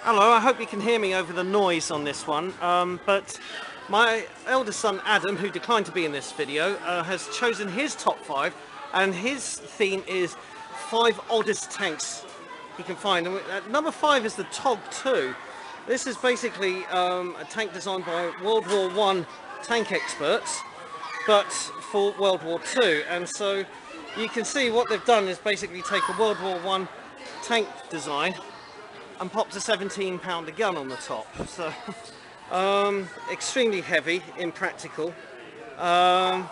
Hello, I hope you can hear me over the noise on this one, but my eldest son Adam, who declined to be in this video, has chosen his top 5, and his theme is 5 oddest tanks he can find. And number 5 is the Tog 2. This is basically a tank designed by World War I tank experts, but for World War II. And so you can see what they've done is basically take a World War I tank design and popped a 17-pounder gun on the top. So extremely heavy, impractical, but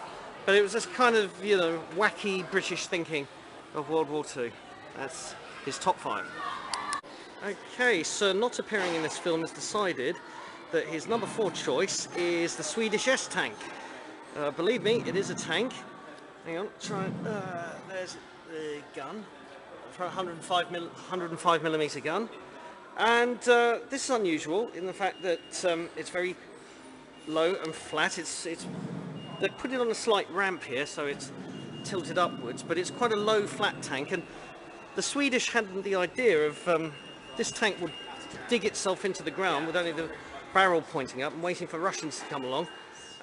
it was just kind of, you know, wacky British thinking of World War II. That's his top 5. Okay, so not appearing in this film has decided that his number 4 choice is the Swedish Tank. Believe me, it is a tank. Hang on, there's the gun for a 105mm gun. And this is unusual in the fact that it's very low and flat. They put it on a slight ramp here, so it's tilted upwards, but it's quite a low flat tank. And the Swedish had the idea of this tank would dig itself into the ground with only the barrel pointing up and waiting for Russians to come along.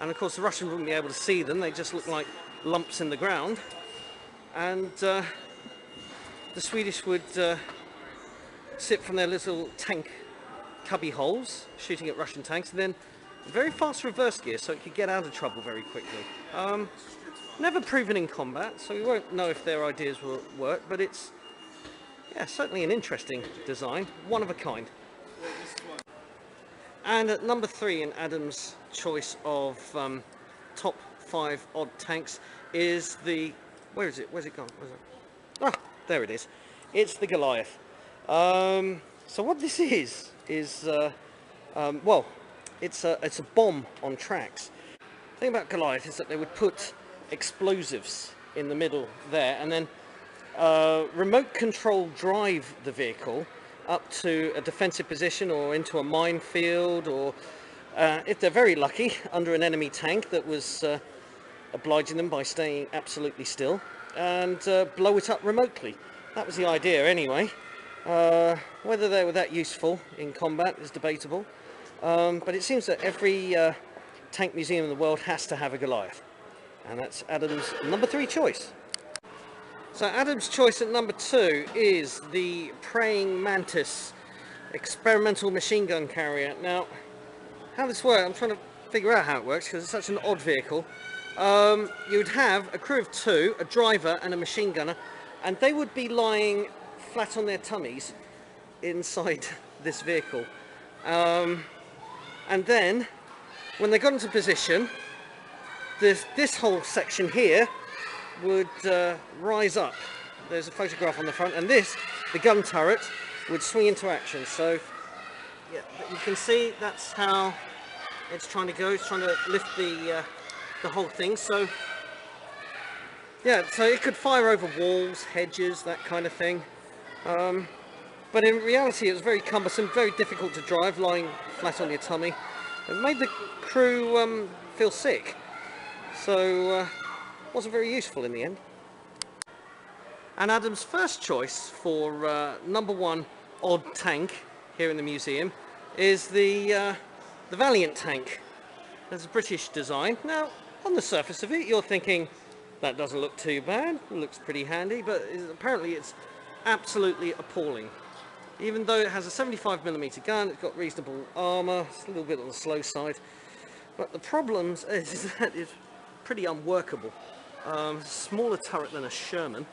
And of course the Russians wouldn't be able to see them, they just look like lumps in the ground. And the Swedish would sit from their little tank cubby holes, shooting at Russian tanks, and then very fast reverse gear so it could get out of trouble very quickly. Never proven in combat, so we won't know if their ideas will work, but it's certainly an interesting design, one of a kind. And at number 3 in Adam's choice of top 5 odd tanks is the, where is it? Where's it gone? Ah, there it is. It's the Goliath. So what this is well, it's a bomb on tracks. The thing about Goliath is that they would put explosives in the middle there, and then remote control drive the vehicle up to a defensive position or into a minefield, or if they're very lucky, under an enemy tank that was obliging them by staying absolutely still, and blow it up remotely. That was the idea anyway. Whether they were that useful in combat is debatable, but it seems that every tank museum in the world has to have a Goliath, and that's Adam's number 3 choice. So Adam's choice at number 2 is the Praying Mantis experimental machine gun carrier. Now, how this works, I'm trying to figure out how it works because it's such an odd vehicle. You would have a crew of 2, a driver and a machine gunner, and they would be lying flat on their tummies inside this vehicle. And then, when they got into position, this whole section here would rise up. There's a photograph on the front, and the gun turret, would swing into action. So yeah, you can see that's how it's trying to go. It's trying to lift the whole thing. So yeah, so it could fire over walls, hedges, that kind of thing. But in reality it was very cumbersome, very difficult to drive, lying flat on your tummy. It made the crew feel sick. So wasn't very useful in the end. And Adam's first choice for number 1 odd tank here in the museum is the Valiant Tank. There's a British design. Now, on the surface of it, you're thinking that doesn't look too bad. It looks pretty handy, but apparently it's absolutely appalling. Even though it has a 75mm gun, it's got reasonable armour, it's a little bit on the slow side. But the problem is that it's pretty unworkable. Smaller turret than a Sherman,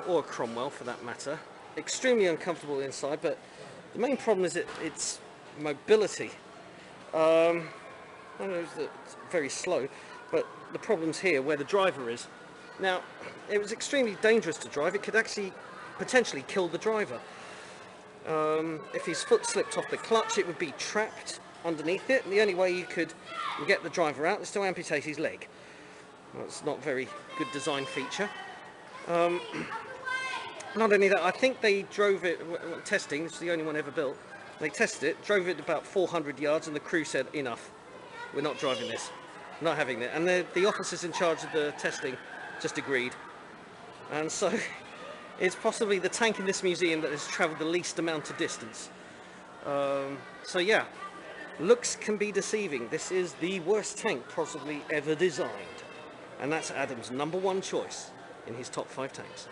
or a Cromwell for that matter. Extremely uncomfortable inside, but the main problem is its mobility. I know it's very slow, but the problem's here where the driver is. Now, it was extremely dangerous to drive. It could actually potentially kill the driver. If his foot slipped off the clutch, it would be trapped underneath it, and the only way you could get the driver out is to amputate his leg. Well, it's not a very good design feature. Not only that, I think they drove it, testing, it's the only one ever built, they tested it, drove it about 400 yards, and the crew said, enough, we're not driving this, not having it. And the officers in charge of the testing just agreed. And so it's possibly the tank in this museum that has travelled the least amount of distance. So yeah, looks can be deceiving. This is the worst tank possibly ever designed. And that's Adam's #1 choice in his top 5 tanks.